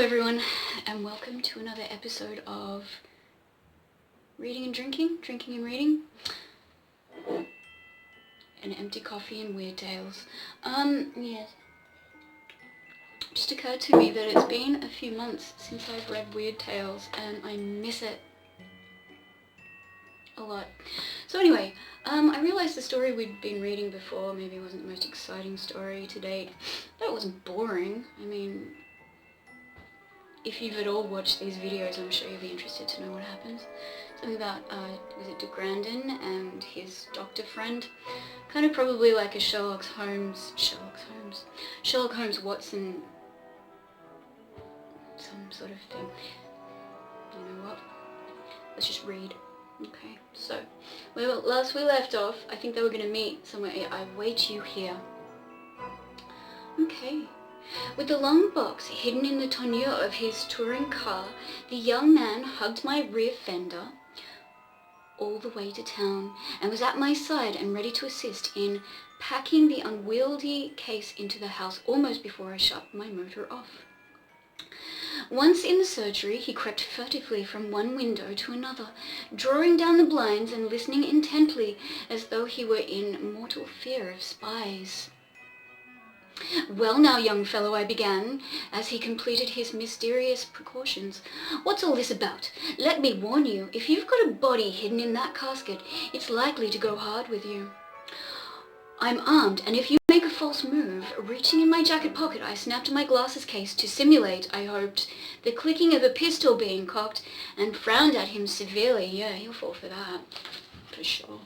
everyone, and welcome to another episode of Reading and Drinking, Drinking and Reading, An Empty Coffee and Weird Tales. Yes. Just occurred to me that it's been a few months since I've read Weird Tales, and I miss it a lot. So anyway, I realised the story we'd been reading before maybe wasn't the most exciting story to date. But it wasn't boring. I mean, if you've at all watched these videos, I'm sure you'll be interested to know what happens. Something about, was it de Grandin and his doctor friend? Kind of probably like a Sherlock Holmes, Watson, some sort of thing. You know what? Let's just read. Okay, so, last we left off, I think they were going to meet somewhere. I wait you here. Okay. With the long box hidden in the tonneau of his touring car, the young man hugged my rear fender all the way to town and was at my side and ready to assist in packing the unwieldy case into the house almost before I shut my motor off. Once in the surgery, he crept furtively from one window to another, drawing down the blinds and listening intently as though he were in mortal fear of spies. "Well now, young fellow," I began, as he completed his mysterious precautions. "What's all this about? Let me warn you, if you've got a body hidden in that casket, it's likely to go hard with you. I'm armed, and if you make a false move," reaching in my jacket pocket, I snapped my glasses case to simulate, I hoped, the clicking of a pistol being cocked, and frowned at him severely. Yeah, he'll fall for that, for sure.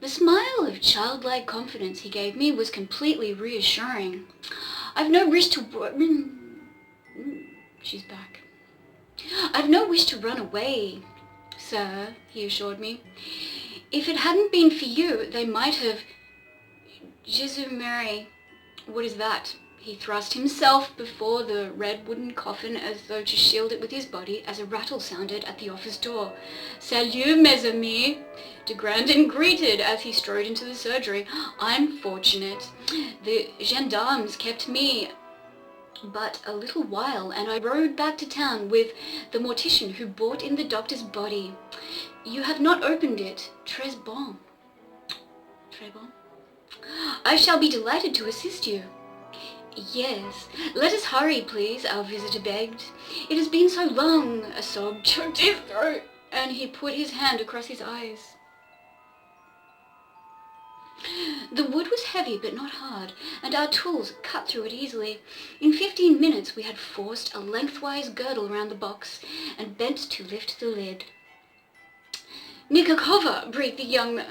The smile of childlike confidence he gave me was completely reassuring. "I've no wish to She's back. "I've no wish to run away, sir," he assured me. "If it hadn't been for you, they might have..." "Jesu Mary, what is that?" He thrust himself before the red wooden coffin as though to shield it with his body as a rattle sounded at the office door. "Salut, mes amis," de Grandin greeted as he strode into the surgery. "I'm fortunate. The gendarmes kept me but a little while, and I rode back to town with the mortician who brought in the doctor's body. You have not opened it. Très bon. Très bon. I shall be delighted to assist you." "Yes, let us hurry, please," our visitor begged. "It has been so long," a sob choked his throat, and he put his hand across his eyes. The wood was heavy but not hard, and our tools cut through it easily. In 15 minutes we had forced a lengthwise girdle round the box and bent to lift the lid. "Nikakova," breathed the young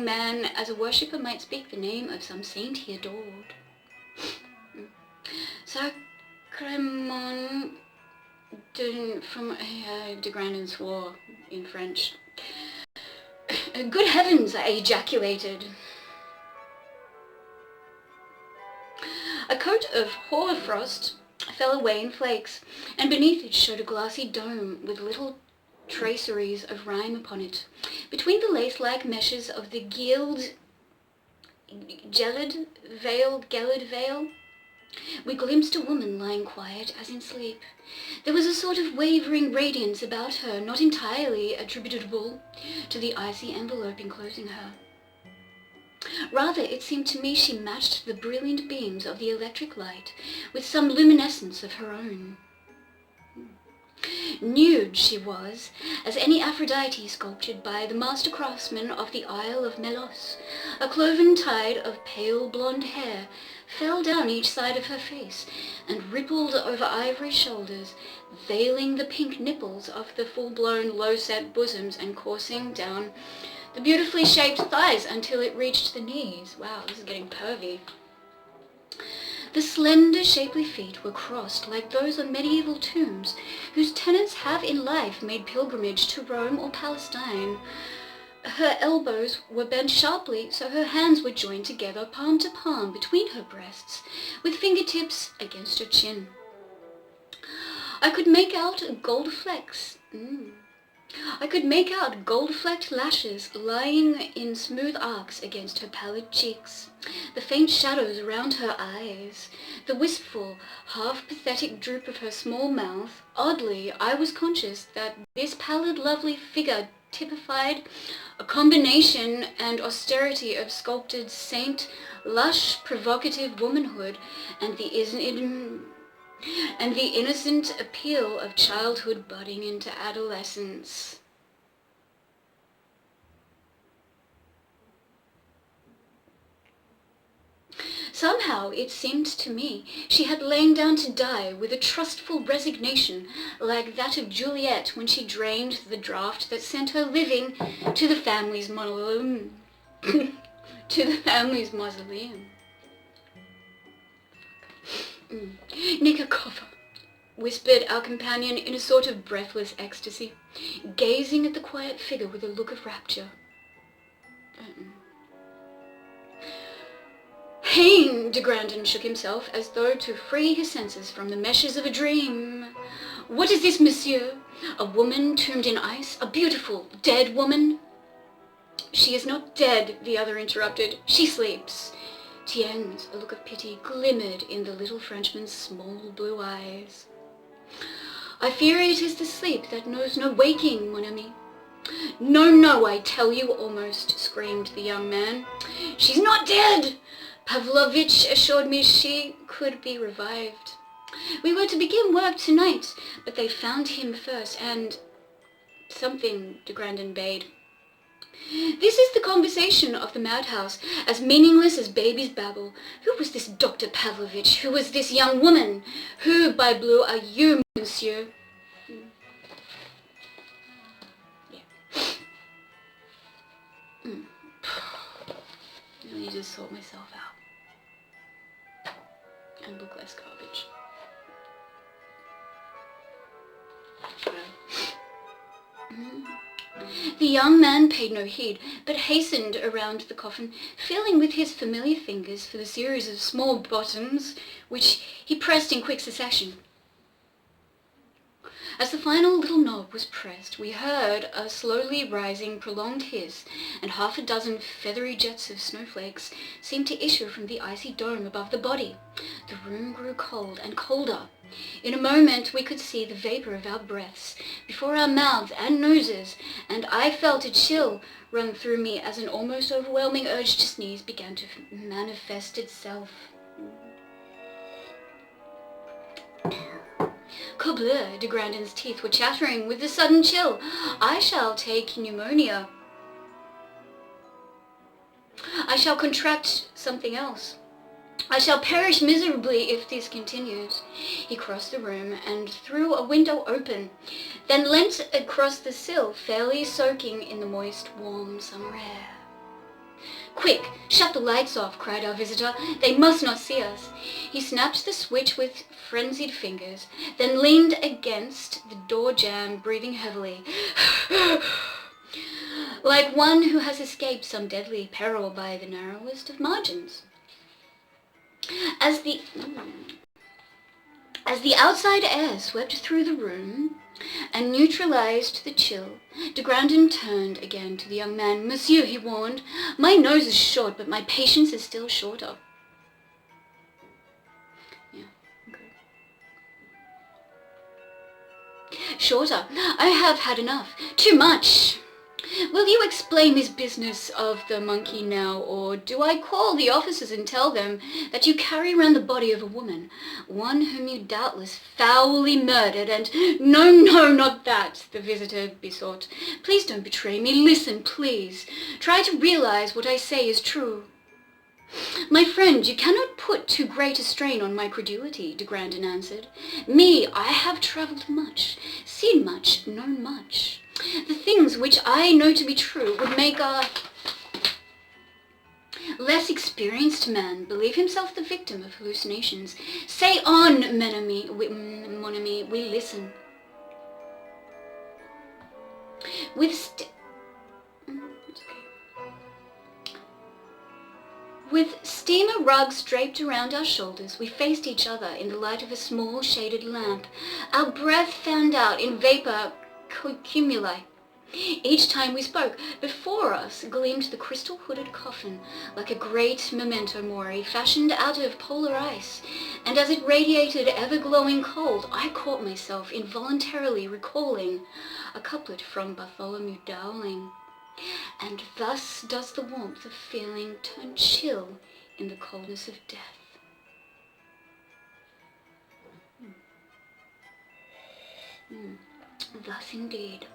man, as a worshipper might speak the name of some saint he adored. "Sacrement from de Grandin swore in French. "Good heavens," I ejaculated. A coat of hoarfrost fell away in flakes, and beneath it showed a glassy dome with little traceries of rime upon it. Between the lace-like meshes of the gelid veil, we glimpsed a woman lying quiet as in sleep. There was a sort of wavering radiance about her, not entirely attributable to the icy envelope enclosing her. Rather, it seemed to me she matched the brilliant beams of the electric light with some luminescence of her own. Nude she was, as any Aphrodite sculptured by the master craftsman of the Isle of Melos. A cloven tide of pale blonde hair fell down each side of her face and rippled over ivory shoulders, veiling the pink nipples of the full-blown low-set bosoms and coursing down the beautifully shaped thighs until it reached the knees. Wow, this is getting pervy. The slender, shapely feet were crossed like those on medieval tombs, whose tenants have in life made pilgrimage to Rome or Palestine. Her elbows were bent sharply, so her hands were joined together, palm to palm, between her breasts, with fingertips against her chin. I could make out gold flecks. I could make out gold-flecked lashes lying in smooth arcs against her pallid cheeks, the faint shadows around her eyes, the wistful, half-pathetic droop of her small mouth. Oddly, I was conscious that this pallid, lovely figure typified a combination and austerity of sculpted saint, lush, provocative womanhood, and the innocent appeal of childhood budding into adolescence. Somehow, it seemed to me, she had lain down to die with a trustful resignation like that of Juliet when she drained the draught that sent her living to the family's mausoleum. Nikakova, whispered our companion in a sort of breathless ecstasy, gazing at the quiet figure with a look of rapture. Hein! De Grandin shook himself as though to free his senses from the meshes of a dream. What is this, monsieur? A woman tombed in ice? A beautiful, dead woman? She is not dead, the other interrupted. She sleeps. Tienne's, a look of pity, glimmered in the little Frenchman's small blue eyes. I fear it is the sleep that knows no waking, mon ami. No, no, I tell you, almost screamed the young man. She's not dead! Pavlovitch assured me she could be revived. We were to begin work tonight, but they found him first, and something, de Grandin bade. This is the conversation of the madhouse, as meaningless as babies babble. Who was this Dr. Pavlovitch? Who was this young woman? Who, by blue, are you, monsieur? I need to sort myself out and look less garbage. The young man paid no heed, but hastened around the coffin, feeling with his familiar fingers for the series of small buttons which he pressed in quick succession. As the final little knob was pressed, we heard a slowly rising, prolonged hiss, and half a dozen feathery jets of snowflakes seemed to issue from the icy dome above the body. The room grew cold and colder. In a moment we could see the vapor of our breaths before our mouths and noses, and I felt a chill run through me as an almost overwhelming urge to sneeze began to manifest itself. Corbleu, de Grandin's teeth were chattering with the sudden chill. I shall take pneumonia. I shall contract something else. I shall perish miserably if this continues. He crossed the room and threw a window open, then leant across the sill, fairly soaking in the moist, warm summer air. Quick, shut the lights off, cried our visitor. They must not see us. He snapped the switch with frenzied fingers, then leaned against the door jamb, breathing heavily, like one who has escaped some deadly peril by the narrowest of margins. As the outside air swept through the room and neutralized the chill, de Grandin turned again to the young man. Monsieur, he warned, my nose is short, but my patience is still shorter. Yeah, okay. Shorter. I have had enough. Too much. Will you explain this business of the monkey now, or do I call the officers and tell them that you carry around the body of a woman, one whom you doubtless foully murdered, and— No, no, not that, the visitor besought. Please don't betray me. Listen, please. Try to realize what I say is true. My friend, you cannot put too great a strain on my credulity, de Grandin answered. Me, I have travelled much, seen much, known much. The things which I know to be true would make a less experienced man believe himself the victim of hallucinations. Say on, mon ami, we listen. With steamer rugs draped around our shoulders, we faced each other in the light of a small shaded lamp. Our breath fanned out in vapor cumuli. Each time we spoke, before us gleamed the crystal-hooded coffin, like a great memento mori fashioned out of polar ice, and as it radiated ever-glowing cold, I caught myself involuntarily recalling a couplet from Bartholomew Dowling. And thus does the warmth of feeling turn chill in the coldness of death. Thus indeed.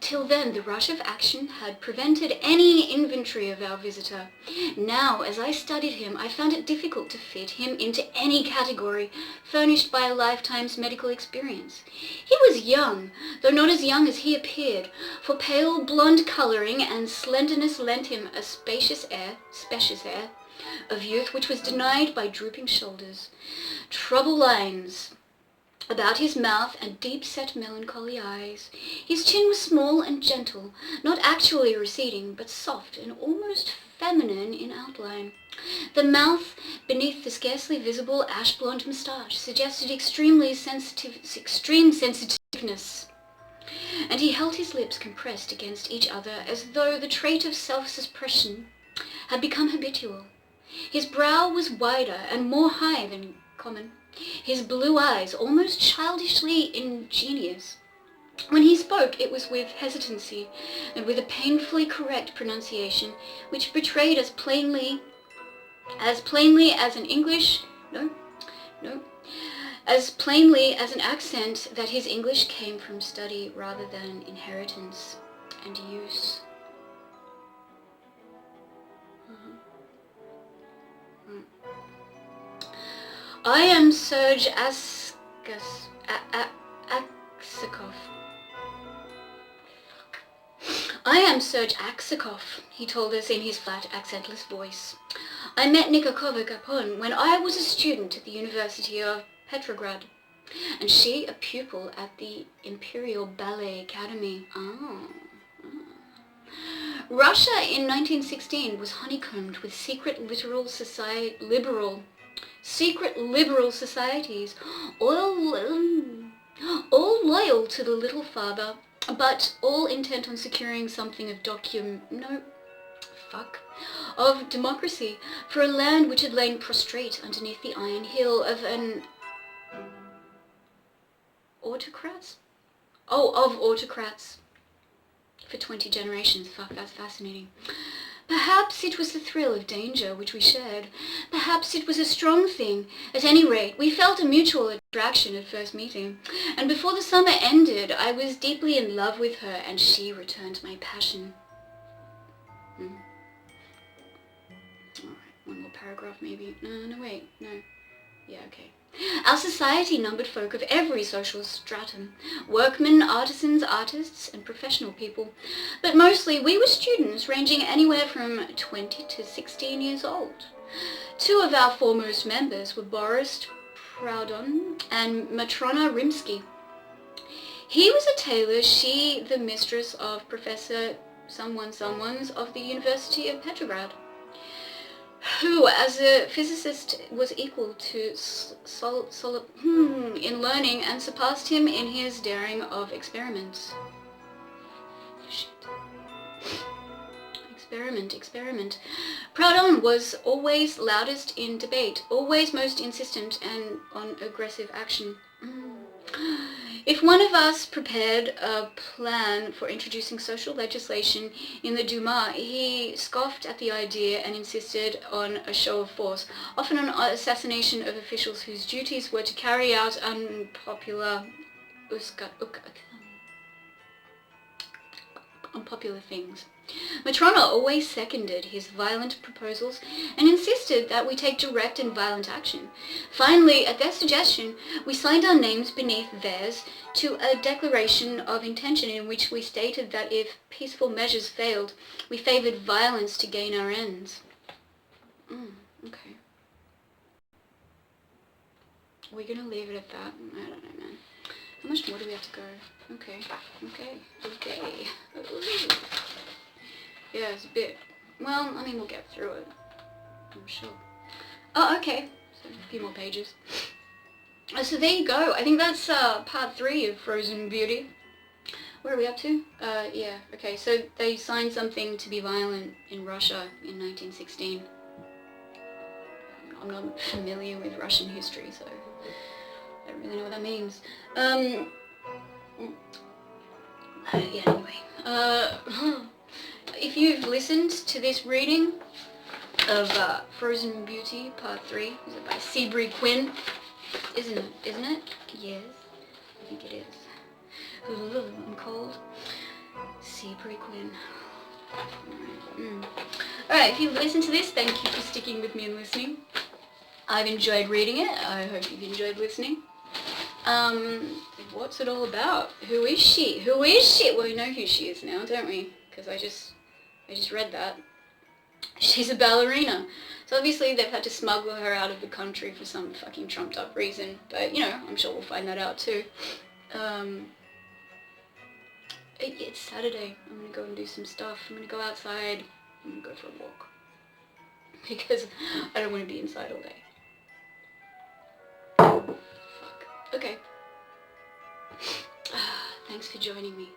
Till then, the rush of action had prevented any inventory of our visitor. Now, as I studied him, I found it difficult to fit him into any category furnished by a lifetime's medical experience. He was young, though not as young as he appeared, for pale blonde colouring and slenderness lent him a spacious air of youth which was denied by drooping shoulders, trouble lines about his mouth and deep-set melancholy eyes. His chin was small and gentle, not actually receding, but soft and almost feminine in outline. The mouth, beneath the scarcely visible ash-blonde moustache, suggested extreme sensitiveness, and he held his lips compressed against each other as though the trait of self-suppression had become habitual. His brow was wider and more high than common, his blue eyes almost childishly ingenuous. When he spoke, it was with hesitancy and with a painfully correct pronunciation which betrayed as plainly as an accent that his English came from study rather than inheritance and use. I am Serge Aksakoff. I am Serge Aksakoff, he told us in his flat, accentless voice. I met Nikakova Gapon when I was a student at the University of Petrograd, and she a pupil at the Imperial Ballet Academy. Russia in 1916 was honeycombed with secret liberal societies, all loyal to the little father, but all intent on securing something of democracy for a land which had lain prostrate underneath the iron heel of an autocrats for 20 generations. That's fascinating. Perhaps it was the thrill of danger which we shared. Perhaps it was a strong thing. At any rate, we felt a mutual attraction at first meeting, and before the summer ended, I was deeply in love with her, and she returned my passion. All right, one more paragraph maybe. No, wait, no. Yeah, okay. Our society numbered folk of every social stratum, workmen, artisans, artists, and professional people, but mostly we were students ranging anywhere from 20 to 16 years old. Two of our foremost members were Boris Proudhon and Matrona Rimsky. He was a tailor, she the mistress of Professor someone's of the University of Petrograd, who, as a physicist, was equal to in learning and surpassed him in his daring of experiments. Experiment. Proudhon was always loudest in debate, always most insistent and on aggressive action. If one of us prepared a plan for introducing social legislation in the Duma, he scoffed at the idea and insisted on a show of force, often an assassination of officials whose duties were to carry out unpopular things. Matrona always seconded his violent proposals and insisted that we take direct and violent action. Finally, at their suggestion, we signed our names beneath theirs to a declaration of intention in which we stated that if peaceful measures failed, we favoured violence to gain our ends. Okay. Are we going to leave it at that? I don't know, man. How much more do we have to go? Okay. Ooh. Yeah, it's a bit, well, I mean, we'll get through it, I'm sure. Oh, okay, so a few more pages. So there you go. I think that's part 3 of Frozen Beauty. Where are we up to? Yeah, okay, so they signed something to be violent in Russia in 1916. I'm not familiar with Russian history, so I don't really know what that means. Yeah, anyway. If you've listened to this reading of Frozen Beauty Part 3, is it by Seabury Quinn? Isn't it? Yes, I think it is. Ooh, I'm cold. Seabury Quinn. Alright, if you've listened to this, thank you for sticking with me and listening. I've enjoyed reading it. I hope you've enjoyed listening. What's it all about? Who is she? Who is she? Well, we know who she is now, don't we? Because I just read that. She's a ballerina. So obviously they've had to smuggle her out of the country for some fucking trumped up reason. But, you know, I'm sure we'll find that out too. It's Saturday. I'm going to go and do some stuff. I'm going to go outside. I'm going to go for a walk. Because I don't want to be inside all day. Fuck. Okay. Thanks for joining me.